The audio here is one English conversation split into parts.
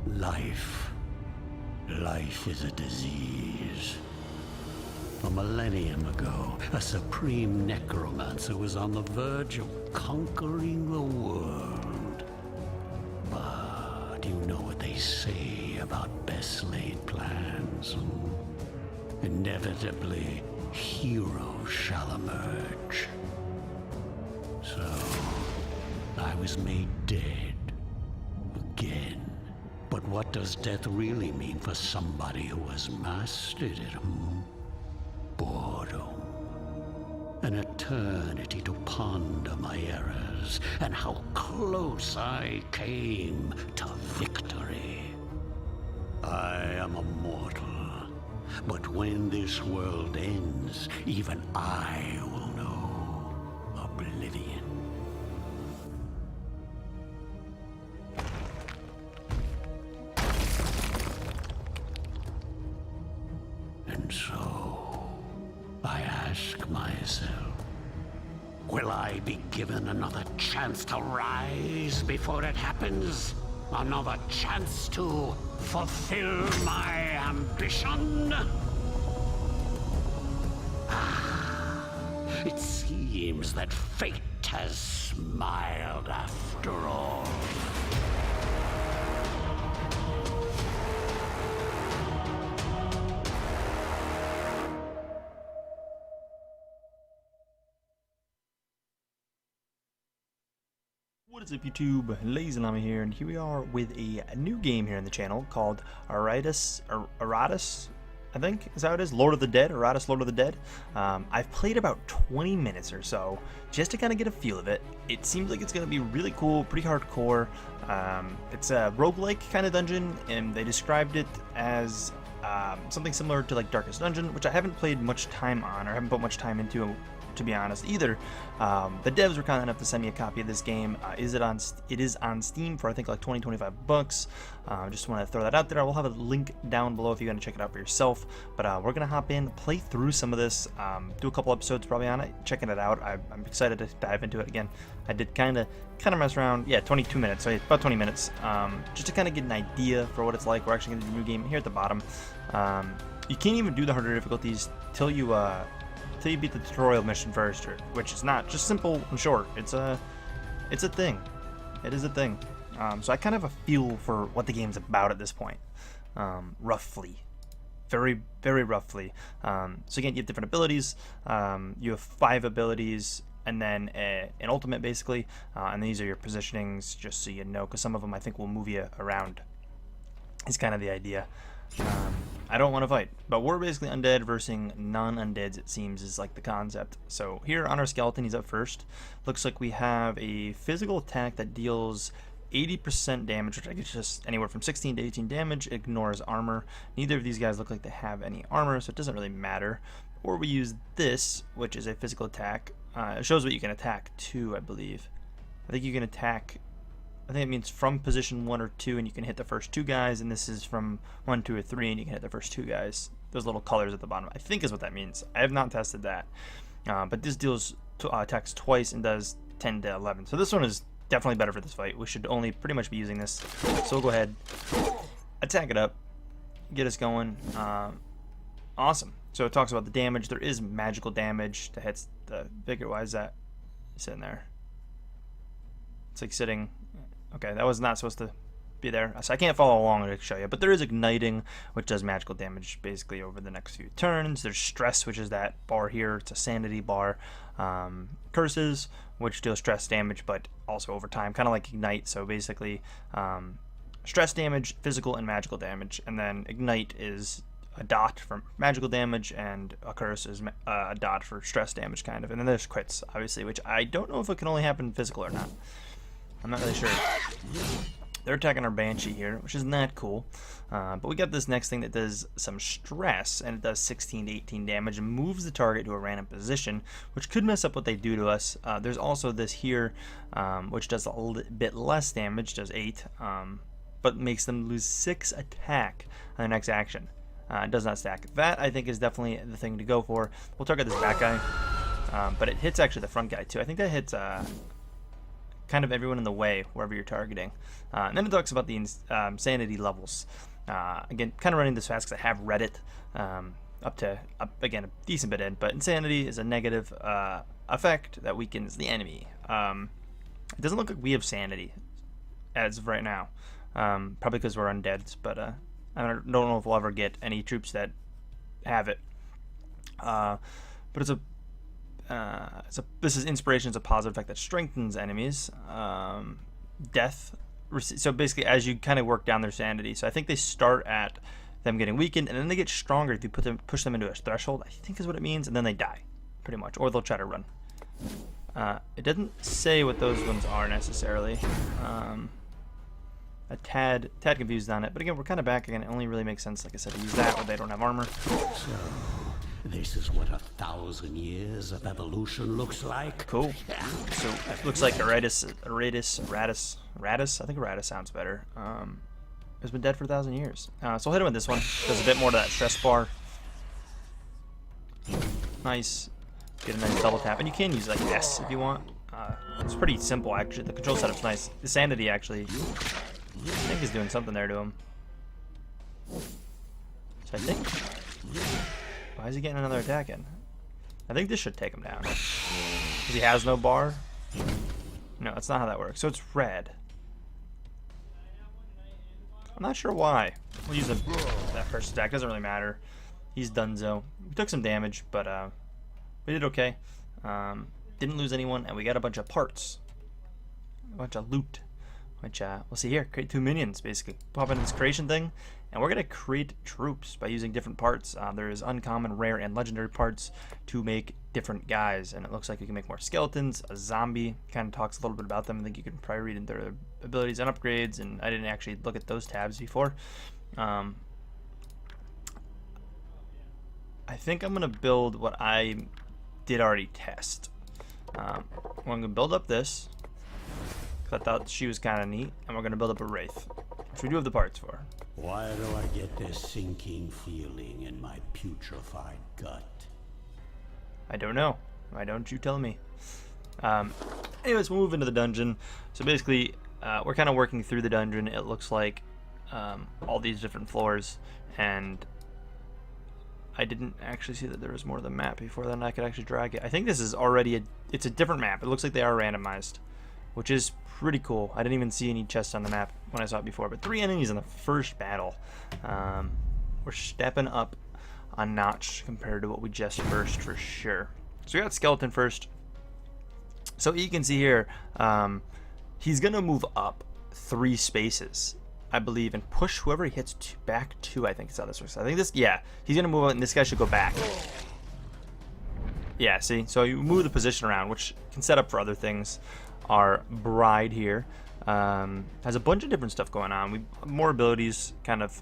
Life. Life is a disease. A millennium ago, a supreme necromancer was on the verge of conquering the world. But you know what they say about best-laid plans. Inevitably, heroes shall emerge. So, I was made dead. Again. But what does death really mean for somebody who has mastered it, Boredom. An eternity to ponder my errors and how close I came to victory. I am a mortal, but when this world ends, even I will know oblivion. And so, I ask myself, will I be given another chance to rise before it happens? Another chance to fulfill my ambition? It seems that fate has smiled after all. What is up YouTube, LazeeLlama here, and here we are with a new game here on the channel called Iratus, I think is how it is, Lord of the Dead, Iratus Lord of the Dead. I've played about 20 minutes or so, just to kind of get a feel of it. It seems like it's going to be really cool, pretty hardcore. It's a roguelike kind of dungeon, and they described it as something similar to like Darkest Dungeon, which I haven't played much time on, or haven't put much time into, to be honest, either. The devs were kind enough to send me a copy of this game. It is on Steam for I think like 20-25 bucks. Just want to throw that out there. I will have a link down below if you want to check it out for yourself. But we're gonna hop in, play through some of this, do a couple episodes probably on it, checking it out. I'm excited to dive into it again. I did kind of mess around. Yeah, 22 minutes, so about 20 minutes, just to kind of get an idea for what it's like. We're actually gonna do a new game here at the bottom. You can't even do the harder difficulties till you beat the tutorial mission first, which is not just simple and short. It's a thing. It is a thing. So I kind of have a feel for what the game's about at this point, roughly, very roughly. So again, you have different abilities. You have 5 abilities, and then an ultimate basically, and these are your positionings, just so you know, because some of them I think will move you around. Is kind of the idea. I don't want to fight, but we're basically undead versus non-undeads, it seems, is like the concept. So here on our skeleton, he's up first. Looks like we have a physical attack that deals 80% damage, which I guess just anywhere from 16 to 18 damage, ignores armor. Neither of these guys look like they have any armor, so it doesn't really matter. Or we use this, which is a physical attack. It shows what you can attack to, I believe. I think you can attack, I think it means from position 1 or 2, and you can hit the first 2 guys, and this is from 1, 2, or 3, and you can hit the first 2 guys. Those little colors at the bottom, I think is what that means. I have not tested that. But this deals attacks twice and does 10 to 11. So this one is definitely better for this fight. We should only pretty much be using this. So we'll go ahead, attack it up, get us going. Awesome. So it talks about the damage. There is magical damage that hits the figure. Why is that sitting there? It's like sitting. Okay, that was not supposed to be there, so I can't follow along to show you, but there is igniting, which does magical damage basically over the next few turns. There's stress, which is that bar here. It's a sanity bar. Curses, which deals stress damage, but also over time, kind of like ignite. So basically, stress damage, physical, and magical damage, and then ignite is a dot for magical damage, and a curse is a dot for stress damage, kind of. And then there's crits, obviously, which I don't know if it can only happen physical or not. I'm not really sure. They're attacking our Banshee here, which is not cool. But we got this next thing that does some stress, and it does 16 to 18 damage and moves the target to a random position, which could mess up what they do to us. There's also this here, which does a little bit less damage, does 8, but makes them lose 6 attack on their next action. It does not stack. That, I think, is definitely the thing to go for. We'll target this back guy, but it hits actually the front guy, too. I think that hits... kind of everyone in the way wherever you're targeting. And then it talks about the insanity levels. Again, kind of running this fast because I have read it up again a decent bit in. But insanity is a negative effect that weakens the enemy. It doesn't look like we have sanity as of right now, probably because we're undeads. But I don't know if we'll ever get any troops that have it. But this is inspiration is a positive effect that strengthens enemies. Death. So basically, as you kind of work down their sanity. So I think they start at them getting weakened, and then they get stronger if you push them into a threshold. I think is what it means, and then they die, pretty much, or they'll try to run. It doesn't say what those ones are necessarily. A tad confused on it, but again, we're kind of back again. It only really makes sense, like I said, to use that when they don't have armor. So, this is what 1,000 years of evolution looks like? Cool. So, it looks like Iratus, I think Iratus sounds better, has been dead for 1,000 years. So I'll hit him with this one. Does a bit more to that stress bar. Nice. Get a nice double tap. And you can use like S if you want. It's pretty simple, actually. The control setup's nice. The sanity, actually, I think is doing something there to him. So I think... Why is he getting another attack in? I think this should take him down. Because he has no bar? No, that's not how that works. So it's red. I'm not sure why. We'll use that first attack. Doesn't really matter. He's donezo. We took some damage, but we did okay. Didn't lose anyone, and we got a bunch of parts. A bunch of loot. Which, we'll see here. Create 2 minions, basically. Pop into this creation thing, and we're going to create troops by using different parts. There's uncommon, rare, and legendary parts to make different guys, and it looks like you can make more skeletons. A zombie kind of talks a little bit about them. I think you can probably read into their abilities and upgrades, and I didn't actually look at those tabs before. I think I'm going to build what I did already test. I'm going to build up this. I thought she was kind of neat, and we're going to build up a Wraith, which we do have the parts for. Why do I get this sinking feeling in my putrefied gut? I don't know. Why don't you tell me? Anyways, we'll move into the dungeon. So basically, we're kind of working through the dungeon. It looks like all these different floors, and I didn't actually see that there was more of the map before then I could actually drag it. I think this is already it's a different map. It looks like they are randomized, which is pretty cool. I didn't even see any chests on the map when I saw it before, but 3 enemies in the first battle. We're stepping up a notch compared to what we just first for sure. So we got skeleton first. So you can see here, he's gonna move up 3 spaces, I believe, and push whoever he hits back 2. I think is how this works. I think this, yeah, he's gonna move up, and this guy should go back. Yeah, see, so you move the position around, which can set up for other things. Our bride here has a bunch of different stuff going on. We more abilities kind of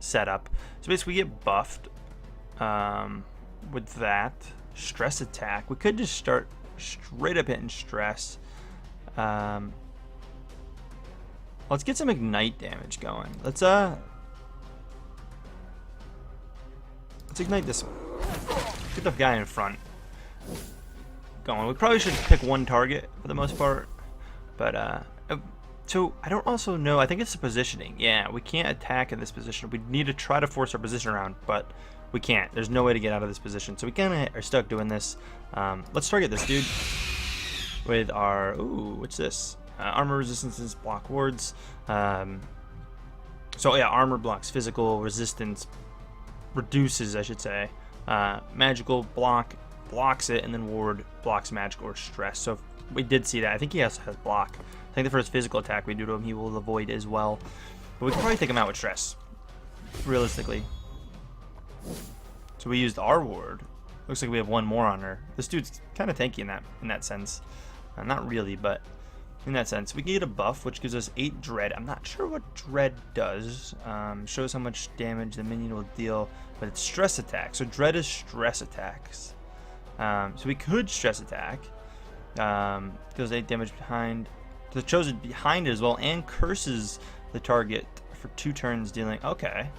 set up. So basically, we get buffed with that stress attack. We could just start straight up hitting stress. Let's get some ignite damage going. Let's ignite this one. Get the guy in front going. We probably should pick one target for the most part, but so I don't also know. I think it's the positioning. Yeah, we can't attack in this position. We need to try to force our position around, but we can't. There's no way to get out of this position, so we kind of are stuck doing this. Let's target this dude with our what's this? Armor resistances block wards. So yeah, armor blocks physical resistance, reduces, I should say. Magical blocks it, and then ward blocks magic or stress. So we did see that. I think he also has block. I think the first physical attack we do to him, he will avoid as well. But we can probably take him out with stress, realistically. So we used our ward. Looks like we have one more on her. This dude's kind of tanky in that sense. Not really, but in that sense. We can get a buff, which gives us 8 dread. I'm not sure what dread does. Shows how much damage the minion will deal, but it's stress attack. So dread is stress attacks. So we could stress attack. Deals 8 damage behind. So it shows it behind it as well, and curses the target for 2 turns, dealing. Okay.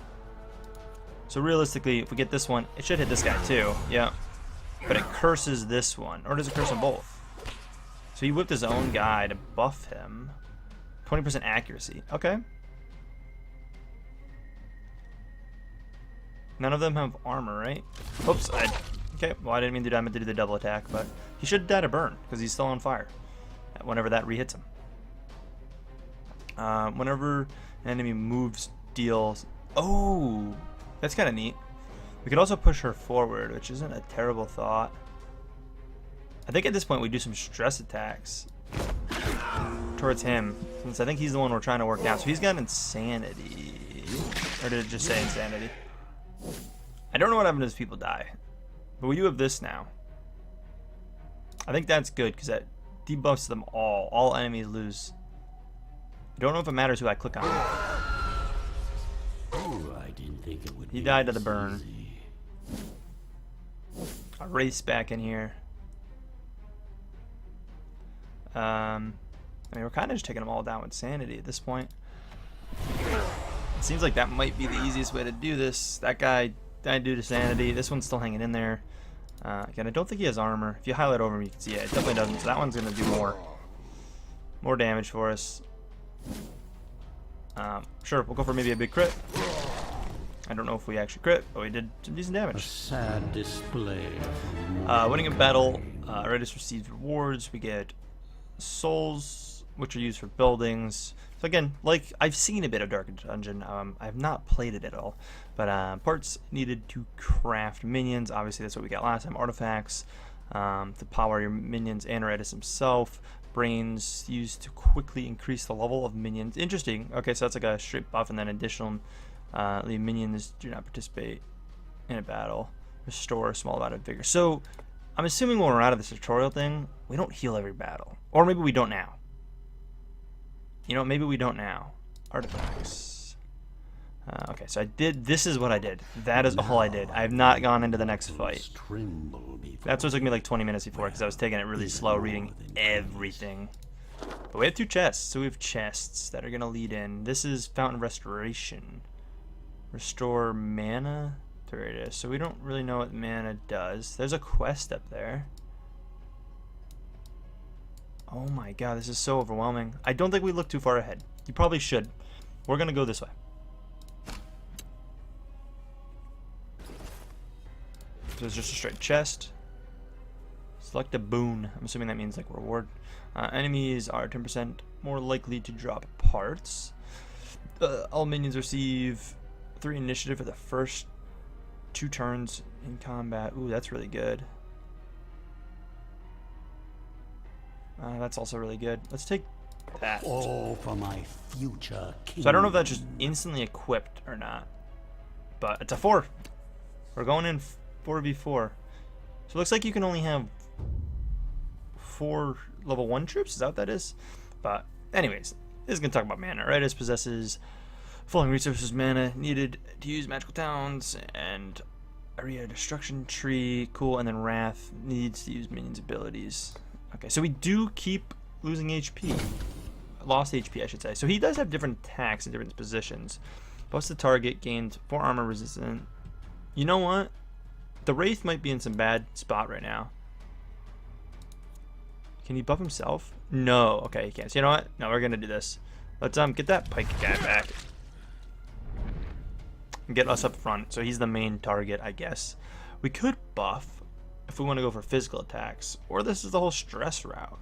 So realistically, if we get this one, it should hit this guy too. Yeah. But it curses this one, or does it curse them both? So he whipped his own guy to buff him. 20% accuracy. Okay. None of them have armor, right? Oops. Okay, well, I didn't mean to do that. I meant to do the double attack, but he should die to burn because he's still on fire whenever that re-hits him. Whenever an enemy moves, deals... Oh! That's kind of neat. We could also push her forward, which isn't a terrible thought. I think at this point we do some stress attacks towards him, since I think he's the one we're trying to work down. So he's got insanity. Or did it just say insanity? I don't know what happens if people die. But we do have this now. I think that's good, because that debuffs them all. All enemies lose. I don't know if it matters who I click on. Oh, I didn't think it would. He died to the burn. I'll race back in here. I mean, we're kind of just taking them all down with sanity at this point. It seems like that might be the easiest way to do this. That guy died due to sanity. This one's still hanging in there. Again, I don't think he has armor. If you highlight over him, you can see it. It definitely doesn't. So that one's going to do more damage for us. Sure, we'll go for maybe a big crit. I don't know if we actually crit, but we did some decent A damage. sad display. Winning a battle, Iratus receives rewards. We get souls, which are used for buildings. So again, like, I've seen a bit of Dark Dungeon. I have not played it at all. But parts needed to craft minions. Obviously, that's what we got last time. Artifacts to power your minions and Iratus himself. Brains used to quickly increase the level of minions. Interesting. Okay, so that's like a straight buff, and then additional minions do not participate in a battle. Restore a small amount of vigor. So I'm assuming when we're out of this tutorial thing, we don't heal every battle. Or maybe we don't now. You know, maybe we don't now. Artifacts. Okay, so I did. This is what I did. That is all I did. I have not gone into the next fight. That's what took me like 20 minutes before, because I was taking it really slow, reading everything. But we have 2 chests, so we have chests that are going to lead in. This is Fountain Restoration. Restore mana. There it is. So we don't really know what mana does. There's a quest up there. Oh my god, this is so overwhelming. I don't think we look too far ahead. You probably should. We're going to go this way. So it's just a straight chest. Select a boon. I'm assuming that means like reward. Enemies are 10% more likely to drop parts. All minions receive 3 initiative for the first 2 turns in combat. Ooh, that's really good. That's also really good. Let's take that. Oh, for my future king. So I don't know if that's just instantly equipped or not, but it's a 4. We're going in 4v4. So it looks like you can only have 4 level 1 troops. Is that what that is? But anyways, this is going to talk about mana. Iratus possesses falling resources mana needed to use magical towns and area destruction tree. Cool. And then Wrath needs to use minions abilities. Okay, so we do keep losing HP. Lost HP, I should say. So he does have different attacks in different positions. Buffs the target, gains 4 armor resistant. You know what? The Wraith might be in some bad spot right now. Can he buff himself? No. Okay, he can't. So you know what? No, we're gonna do this. Let's get that pike guy back. And get us up front. So he's the main target, I guess. We could buff if we want to go for physical attacks, or this is the whole stress route.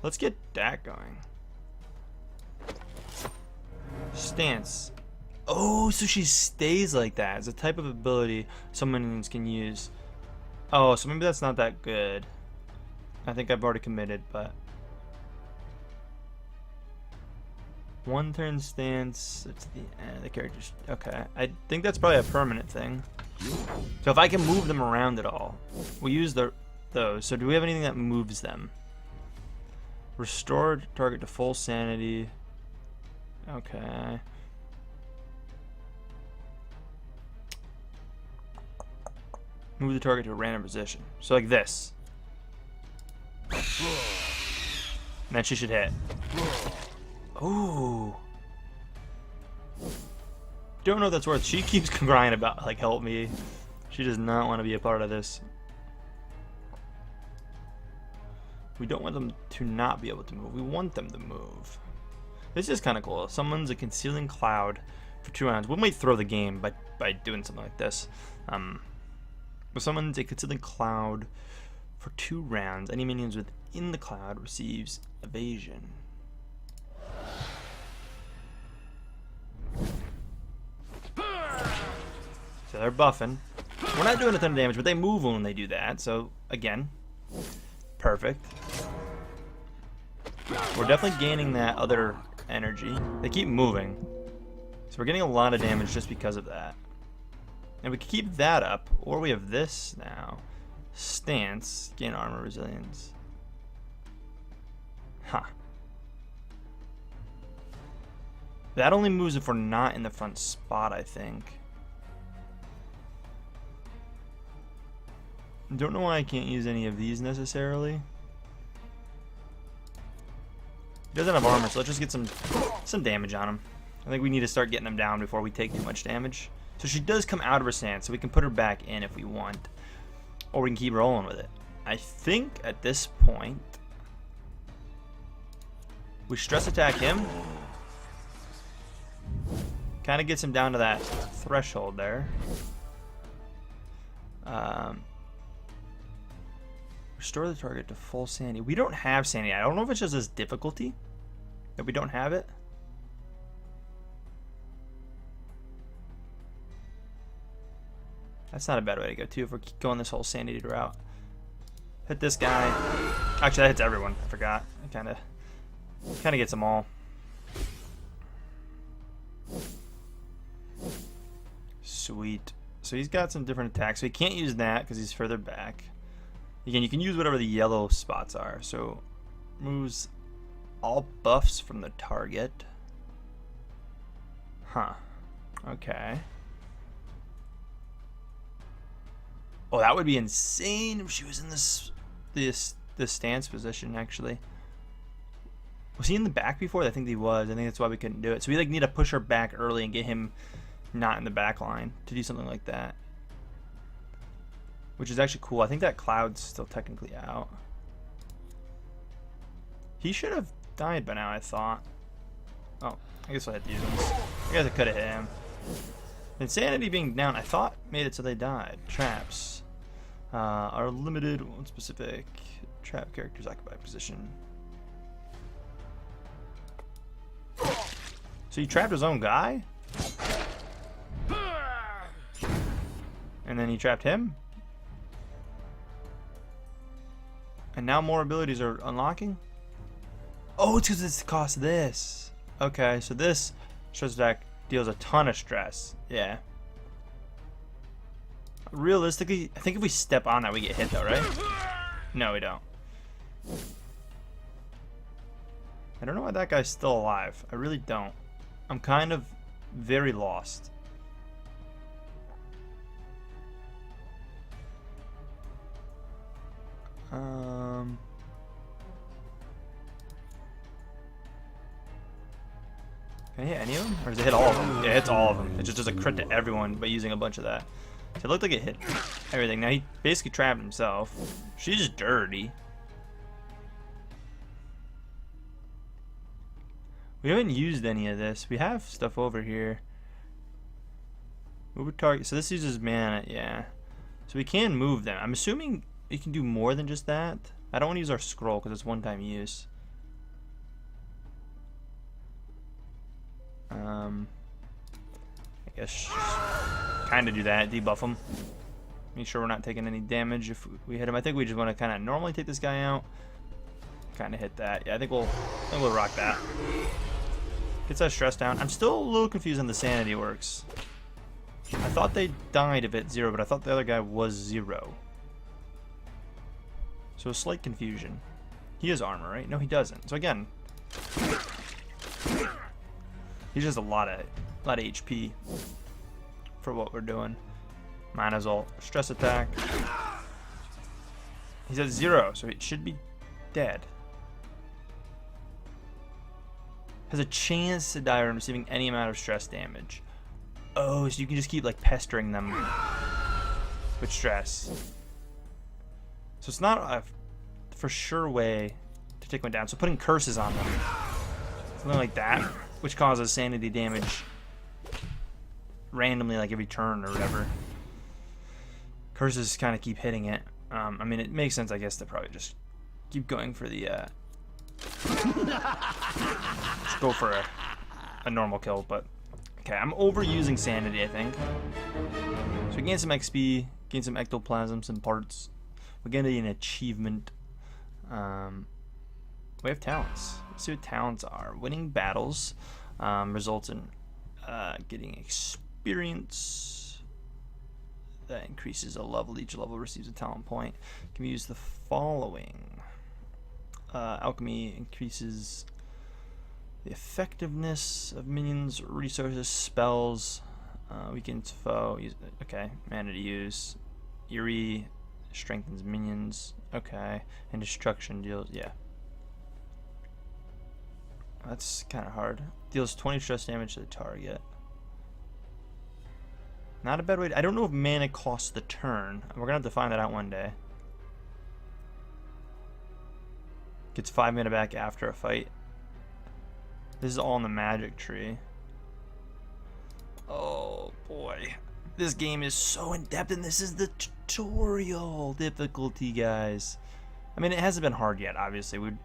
Let's get that going. Stance. Oh, so she stays like that. It's a type of ability some minions can use. Oh, so maybe that's not that good. I think I've already committed, but 1 turn stance. It's the end of the character's. Okay, I think that's probably a permanent thing. So if I can move them around at all, we use those. So do we have anything that moves them? Restore target to full sanity. Okay. Move the target to a random position. So like this. And then she should hit. Ooh. Don't know if that's worth. She keeps crying about like help me. She does not want to be a part of this. We don't want them to not be able to move. We want them to move. This is kind of cool. Summons a concealing cloud for 2 rounds. We might throw the game by doing something like this. But summons a concealing cloud for 2 rounds. Any minions within the cloud receives evasion. So they're buffing. We're not doing a ton of damage, but they move when they do that. So again, perfect. We're definitely gaining that other energy. They keep moving. So we're getting a lot of damage just because of that. And we can keep that up, or we have this now. Stance, gain armor resilience. Huh. That only moves if we're not in the front spot, I think. Don't know why I can't use any of these necessarily. He doesn't have armor, so let's just get some damage on him. I think we need to start getting him down before we take too much damage. So she does come out of her stance, so we can put her back in if we want. Or we can keep rolling with it. I think at this point, we stress attack him. Kind of gets him down to that threshold there. Restore the target to full sanity. We don't have sanity. I don't know if it's just this difficulty that we don't have it. That's not a bad way to go too if we're going this whole sanity route. Hit this guy. Actually, that hits everyone. I forgot. It kind of gets them all. Sweet. So he's got some different attacks. So he can't use that because he's further back. Again, you can use whatever the yellow spots are. So removes all buffs from the target. Huh. Okay. Oh, that would be insane if she was in this stance position, actually. Was he in the back before? I think he was. I think that's why we couldn't do it. So we like need to push her back early and get him not in the back line to do something like that. Which is actually cool. I think that cloud's still technically out. He should have died by now, I thought. Oh, I guess I had to use him. I guess I could have hit him. Insanity being down, I thought made it so they died. Traps are limited. One specific trap characters occupy position. So he trapped his own guy? And then he trapped him? And now more abilities are unlocking? Oh, it's because it's cost this. Okay, so this stress attack deals a ton of stress. Yeah. Realistically, I think if we step on that, we get hit though, right? No, we don't. I don't know why that guy's still alive. I really don't. I'm kind of very lost. Can I hit any of them? Or does it hit all of them? Yeah, it hits all of them. It just does a crit to everyone by using a bunch of that. So it looked like it hit everything. Now he basically trapped himself. She's dirty. We haven't used any of this. We have stuff over here. Move a target. So this uses mana, yeah. So we can move them. I'm assuming we can do more than just that. I don't want to use our scroll because it's one-time use. I guess kind of do that, debuff him. Make sure we're not taking any damage if we hit him. I think we just want to kind of normally take this guy out. Kind of hit that. Yeah, I think we'll rock that. Gets that stress down. I'm still a little confused on the sanity works. I thought they died if it's 0, but I thought the other guy was 0. So a slight confusion. He has armor, right? No, he doesn't. So again, he's just a lot of HP for what we're doing. Might as well stress attack. He's at 0, so it should be dead. Has a chance to die from receiving any amount of stress damage. Oh, so you can just keep like pestering them with stress. So it's not a for sure way to take one down. So putting curses on them, something like that, which causes sanity damage randomly, like every turn or whatever. Curses kind of keep hitting it. I mean, it makes sense, I guess, to probably just keep going for the. Let's go for a normal kill, but okay, I'm overusing sanity, I think. So we gain some XP, gain some ectoplasm, some parts. We get an achievement. We have talents. Let's see what talents are. Winning battles results in getting experience. That increases a level. Each level receives a talent point. Can we use the following? Alchemy increases the effectiveness of minions, resources, spells. Weakens foe. Okay, mana to use. Eerie strengthens minions. Okay, and destruction deals. Yeah, that's kind of hard. Deals 20 stress damage to the target. Not a bad way. I don't know if mana costs the turn. We're gonna have to find that out one day. Gets 5 mana back after a fight. This is all in the magic tree. Oh boy, this game is so in depth, and this is the tutorial difficulty, guys. I mean, it hasn't been hard yet. Obviously, we're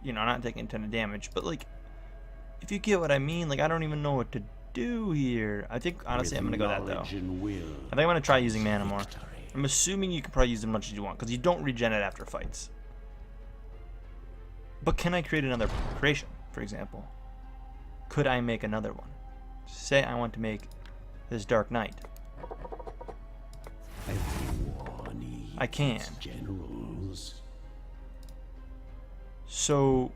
not taking a ton of damage, but like, if you get what I mean, like, I don't even know what to do here. I think honestly, I'm gonna go that though. I think I'm gonna try using mana more. I'm assuming you can probably use as much as you want because you don't regen it after fights. But can I create another creation, for example? Could I make another one? Say I want to make this Dark Knight. I can. Generals. So,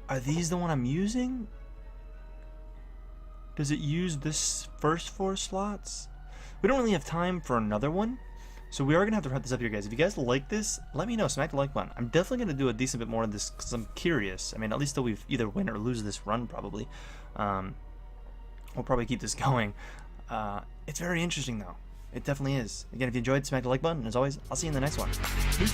are these the one I'm using? Does it use this first 4 slots? We don't really have time for another one. So we are going to have to wrap this up here, guys. If you guys like this, let me know. Smack the like button. I'm definitely going to do a decent bit more of this because I'm curious. I mean, at least till we either win or lose this run, probably. We'll probably keep this going. It's very interesting, though. It definitely is. Again, if you enjoyed, smack the like button. As always, I'll see you in the next one. Peace.